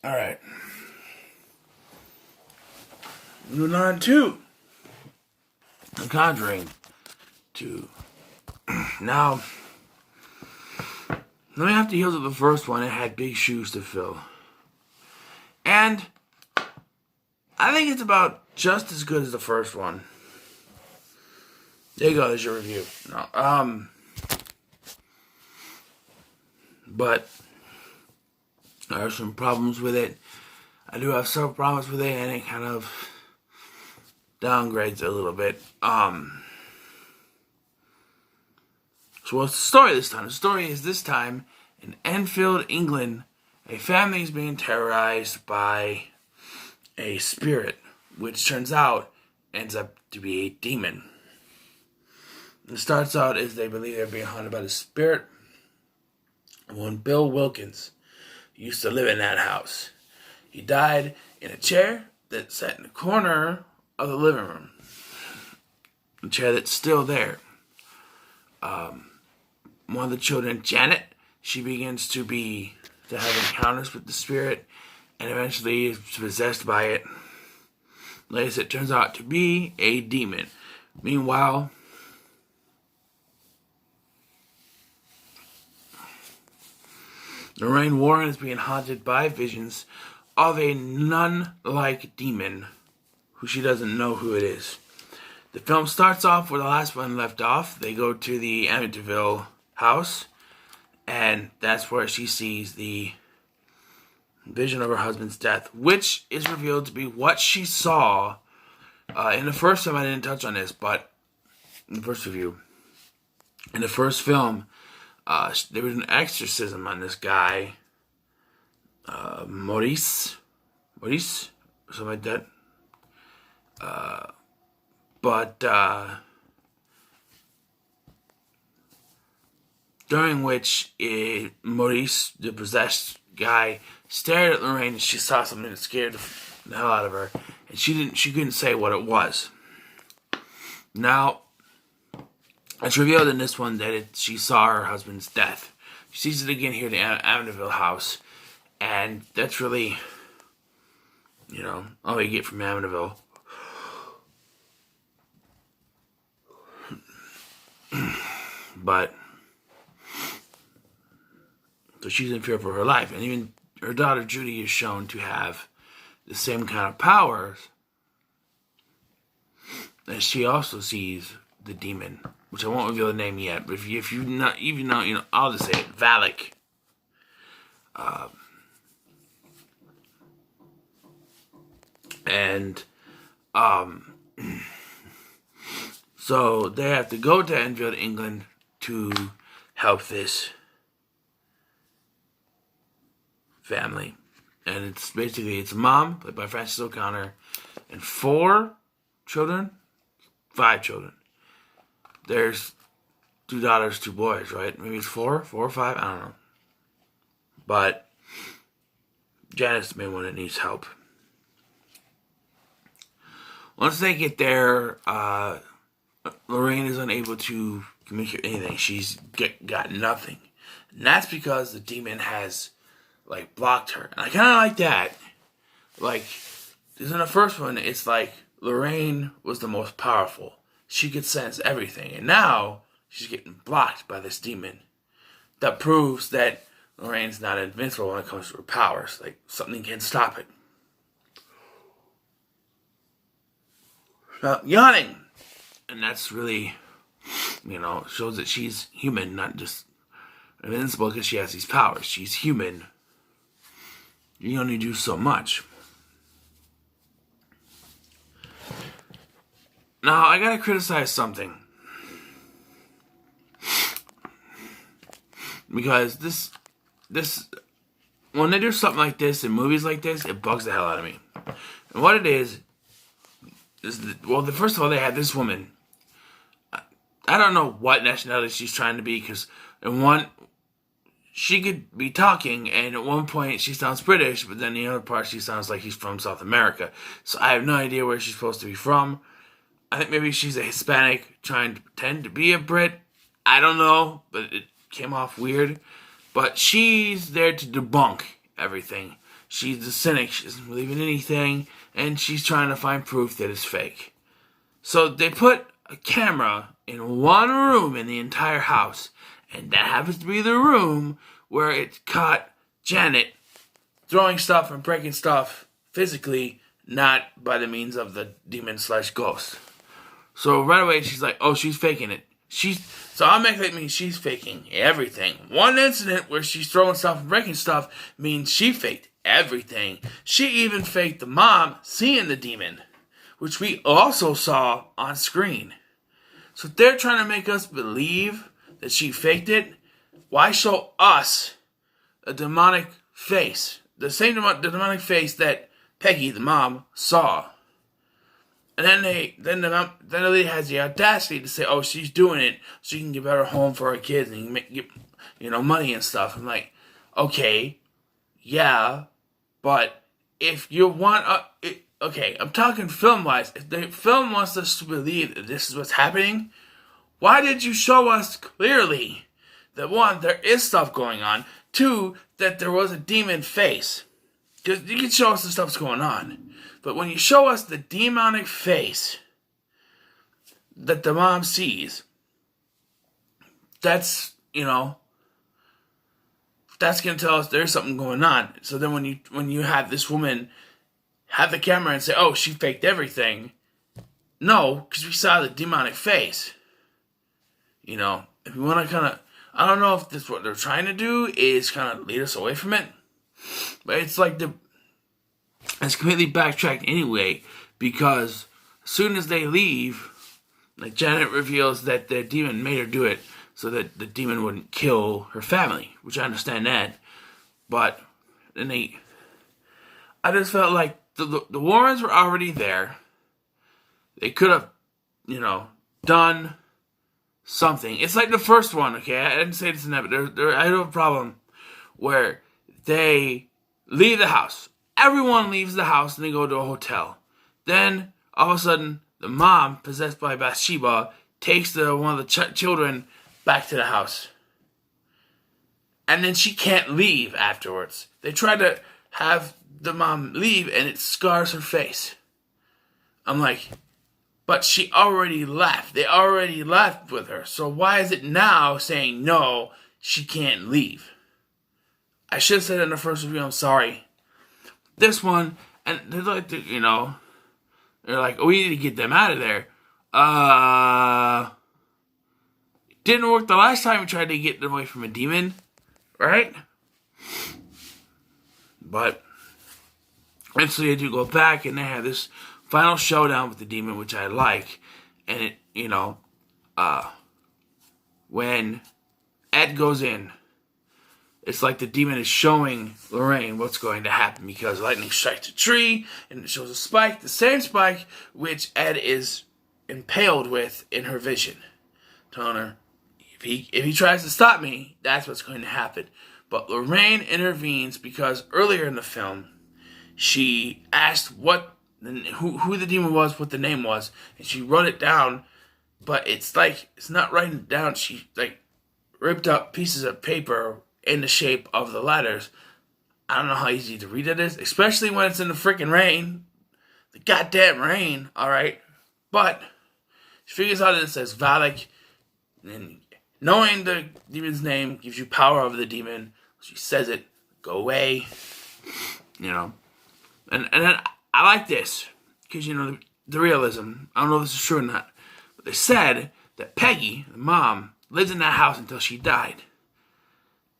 Alright. Moving on to The Conjuring 2. Now, let me have to heels of the first one. It had big shoes to fill. And I think it's about just as good as the first one. There you go, there's your review. No, but there are some problems with it. I do have several problems with it, and it kind of downgrades a little bit. So what's the story this time? The story is this time in Enfield, England, a family is being terrorized by a spirit, which turns out ends up to be a demon. It starts out as they believe they're being haunted by the spirit. One Bill Wilkins used to live in that house. He died in a chair that sat in the corner of the living room. A chair that's still there. One of the children, Janet, she begins to have encounters with the spirit and eventually is possessed by it. Like I said, it turns out to be a demon. Meanwhile, Lorraine Warren is being haunted by visions of a nun-like demon who she doesn't know who it is. The film starts off where the last one left off. They go to the Amityville house, and that's where she sees the vision of her husband's death, which is revealed to be what she saw in the first film. I didn't touch on this, but in the first review, in the first film, there was an exorcism on this guy, Maurice, something like that. But during which Maurice, the possessed guy, stared at Lorraine and she saw something that scared the hell out of her, and she couldn't say what it was. Now, it's revealed in this one that she saw her husband's death. She sees it again here at the Amityville house, and that's really, all you get from Amityville. But so she's in fear for her life, and even her daughter Judy is shown to have the same kind of powers, and she also sees the demon, which I won't reveal the name yet. But if you not even know, I'll just say it, Valak. So they have to go to Enfield, England, to help this family. And it's basically, it's a mom, played by Frances O'Connor, and 5 children. There's 2 daughters, 2 boys, right? Maybe it's 4 or 5, I don't know. But Janet's the main one that needs help. Once they get there, Lorraine is unable to communicate anything. She's got nothing. And that's because the demon has, blocked her. And I kind of like that. Because in the first one, it's like Lorraine was the most powerful. She could sense everything. And now, she's getting blocked by this demon. That proves that Lorraine's not invincible when it comes to her powers. Something can stop it. Yawning! And that's really, shows that she's human, not just invincible because she has these powers. She's human. You only do so much. Now, I gotta criticize something. Because this, when they do something like this in movies like this, it bugs the hell out of me. And what it is first of all, they had this woman. I don't know what nationality she's trying to be, because she could be talking, and at one point she sounds British, but then the other part she sounds like she's from South America. So I have no idea where she's supposed to be from. I think maybe she's a Hispanic trying to pretend to be a Brit. I don't know, but it came off weird. But she's there to debunk everything. she's a cynic. She doesn't believe in anything, and she's trying to find proof that it's fake. So they put a camera in one room in the entire house, and that happens to be the room where it caught Janet throwing stuff and breaking stuff physically, not by the means of the demon/ghost. So right away she's like, oh, she's faking it. So automatically means she's faking everything. One incident where she's throwing stuff and breaking stuff means she faked everything. She even faked the mom seeing the demon, which we also saw on screen. So they're trying to make us believe that she faked it. Why show us a demonic face? The same demonic face that Peggy, the mom, saw. And then the lady has the audacity to say, "Oh, she's doing it so she can get a better home for her kids and get money and stuff." I'm like, okay, yeah, but if you want, okay, I'm talking film wise. If the film wants us to believe that this is what's happening, why did you show us clearly that one, there is stuff going on, two, that there was a demon face? Because you can show us the stuff's going on. But when you show us the demonic face that the mom sees, that's going to tell us there's something going on. So then when you have this woman have the camera and say, oh, she faked everything. No, because we saw the demonic face. If you want to kind of, I don't know if this what they're trying to do is kind of lead us away from it. But it's like it's completely backtracked anyway, because as soon as they leave, like Janet reveals that the demon made her do it so that the demon wouldn't kill her family, which I understand that. But then I just felt like the Warrens were already there. They could have, done something. It's like the first one, okay? I didn't say this in that, but I have a problem where they leave the house. Everyone leaves the house and they go to a hotel. Then, all of a sudden, the mom, possessed by Bathsheba, takes one of the children back to the house. And then she can't leave afterwards. They try to have the mom leave and it scars her face. I'm like, but she already left. They already left with her. So why is it now saying, no, she can't leave? I should have said it in the first review, I'm sorry. This one, and they're like, they're like, oh, we need to get them out of there. Didn't work the last time we tried to get them away from a demon, right? But eventually they do go back and they have this final showdown with the demon, which I like. And when Ed goes in, it's like the demon is showing Lorraine what's going to happen, because lightning strikes a tree and it shows a spike, the same spike which Ed is impaled with in her vision, telling her, if he tries to stop me, that's what's going to happen. But Lorraine intervenes because earlier in the film, she asked who the demon was, what the name was, and she wrote it down, but it's not writing it down. She ripped up pieces of paper in the shape of the letters. I don't know how easy to read it is, especially when it's in the freaking rain. The goddamn rain, alright? But she figures out that it says Valak, and knowing the demon's name gives you power over the demon. She says it, go away. And then I like this, because, the realism. I don't know if this is true or not, but they said that Peggy, the mom, lived in that house until she died.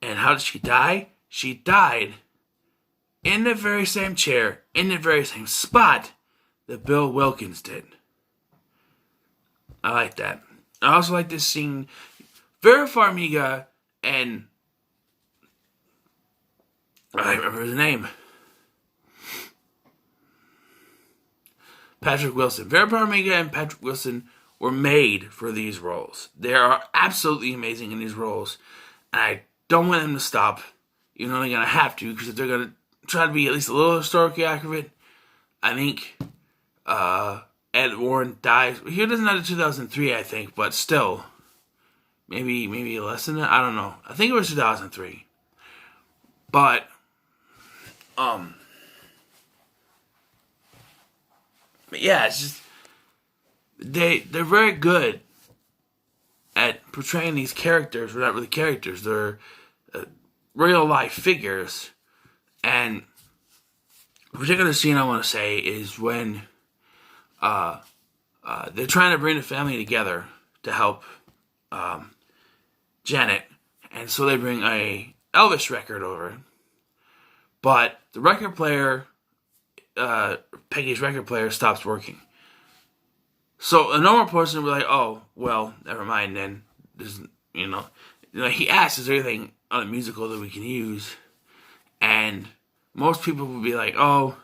And how did she die? She died in the very same chair, in the very same spot that Bill Wilkins did. I like that. I also like this scene. Vera Farmiga and I remember his name. Patrick Wilson. Vera Farmiga and Patrick Wilson were made for these roles. They are absolutely amazing in these roles. And I don't want them to stop. They're going to have to, because if they're going to try to be at least a little historically accurate, I think Ed Warren dies. He doesn't die in 2003, I think, but still. Maybe less than that. I don't know. I think it was 2003. But But yeah, it's just they're very good at portraying these characters. They're not really characters. They're real life figures. And a particular scene I want to say is when they're trying to bring the family together to help Janet, and so they bring a Elvis record over. But the record player, Peggy's record player, stops working. So a normal person would be like, "Oh, well, never mind then." There's, he asks, "Is there anything on a musical that we can use?" And most people would be like, "Oh,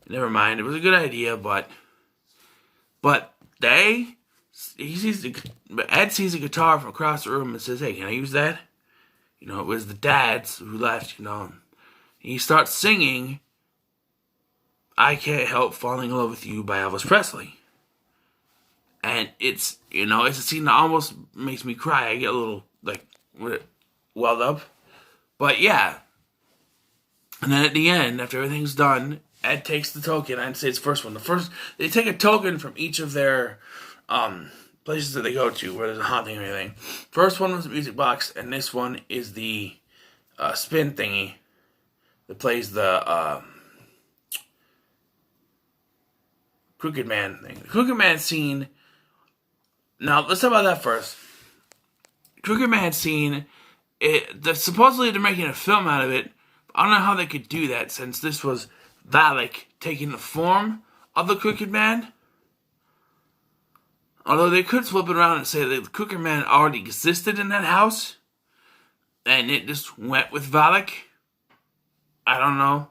never mind. It was a good idea, but Ed sees a guitar from across the room and says, 'Hey, can I use that?' It was the dads who left. He starts singing, 'I Can't Help Falling in Love with You' by Elvis Presley. And it's a scene that almost makes me cry. I get a little, welled up. But yeah. And then at the end, after everything's done, Ed takes the token. I'd say it's the first one. They take a token from each of their places that they go to where there's a haunting or anything. First one was the music box, and this one is the spin thingy that plays the Crooked Man thing. The Crooked Man scene. Now, let's talk about that first. Crooked Man scene, supposedly they're making a film out of it. I don't know how they could do that since this was Valak taking the form of the Crooked Man. Although they could flip it around and say that the Crooked Man already existed in that house and it just went with Valak. I don't know.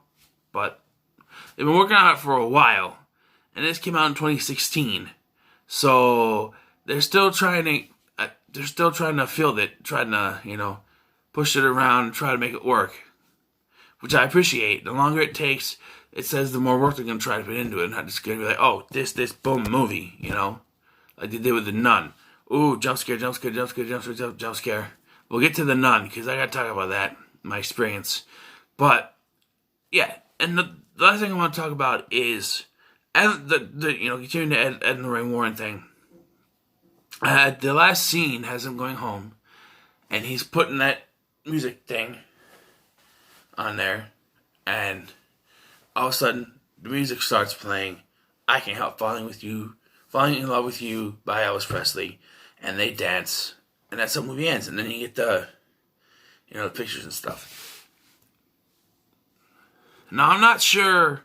But they've been working on it for a while. And this came out in 2016. So they're still trying to field it, trying to, push it around and try to make it work. Which I appreciate. The longer it takes, it says the more work they're going to try to put into it. Not just going to be like, oh, this, boom, movie, Like they did with The Nun. Ooh, jump scare. We'll get to The Nun, because I got to talk about that, my experience. But, yeah, and the last thing I want to talk about is, continuing the Ed and Lorraine Warren thing. The last scene has him going home, and he's putting that music thing on there, and all of a sudden, the music starts playing, "I Can't Help Falling in Love with You" by Elvis Presley, and they dance, and that's how the movie ends, and then you get the pictures and stuff. Now, I'm not sure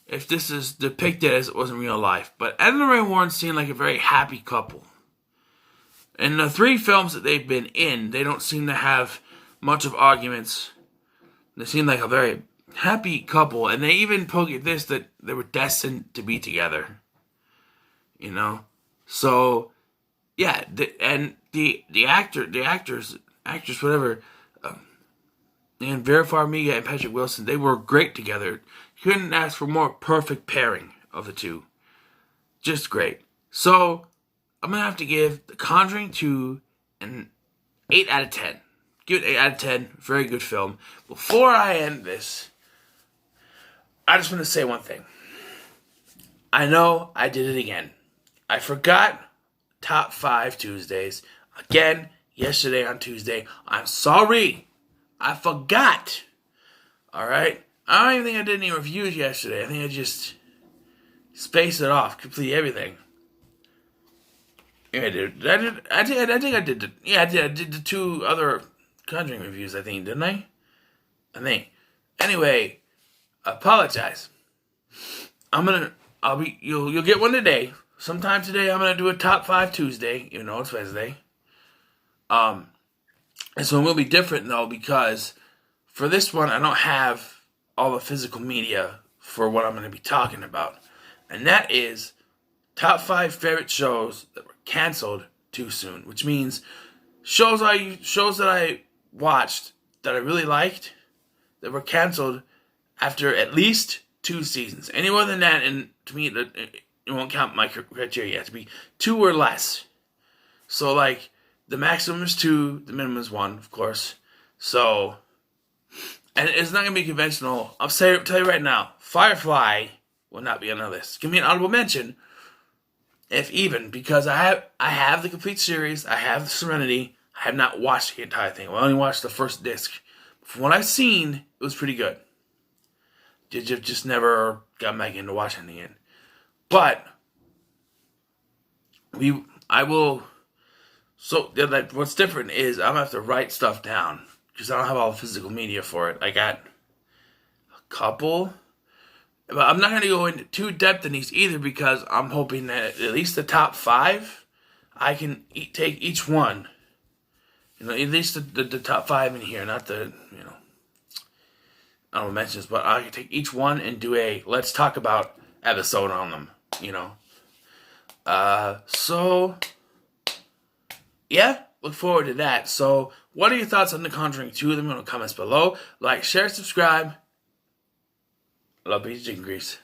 if this is depicted as it was in real life, but Ed and Lorraine Warren seem like a very happy couple. In the 3 films that they've been in, they don't seem to have much of arguments. They seem like a very happy couple, and they even poke at this that they were destined to be together. So yeah, the actors, whatever, and Vera Farmiga and Patrick Wilson, they were great together. You couldn't ask for a more perfect pairing of the two. Just great. So I'm gonna have to give The Conjuring 2 an 8 out of 10. Give it 8 out of 10. Very good film. Before I end this, I just want to say one thing. I know I did it again. I forgot Top 5 Tuesdays. Again, yesterday on Tuesday. I'm sorry. I forgot. Alright? I don't even think I did any reviews yesterday. I think I just spaced it off. Complete everything. Yeah, I did. I think I did. I did the 2 other Conjuring reviews, I think, didn't I? Anyway, apologize. You'll get one today. Sometime today I'm gonna do a Top 5 Tuesday, even though it's Wednesday. This one will be different though, because for this one I don't have all the physical media for what I'm gonna be talking about. And that is top 5 favorite shows that were canceled too soon. Which means shows that I watched that I really liked that were canceled after at least 2 seasons. Any more than that, and to me, it won't count my criteria. It has to be 2 or less. So, the maximum is 2, the minimum is 1, of course. So, And it's not going to be conventional. Tell you right now, Firefly will not be on the list. Give me an honorable mention, if even, because I have the complete series. I have Serenity. I have not watched the entire thing. I only watched the first disc. From what I've seen, it was pretty good. Just never got back into watching it again. But I will. So like, what's different is I'm gonna have to write stuff down because I don't have all the physical media for it. I got a couple, but I'm not gonna go into too depth in these either because I'm hoping that at least the top 5, I can take each one. At least the top 5 in here, not the I don't mention this, but I can take each one and do a let's talk about episode on them. So yeah, look forward to that. So, what are your thoughts on The Conjuring 2? Let me know in the comments below. Like, share, subscribe. I love Beach Chicken Grease.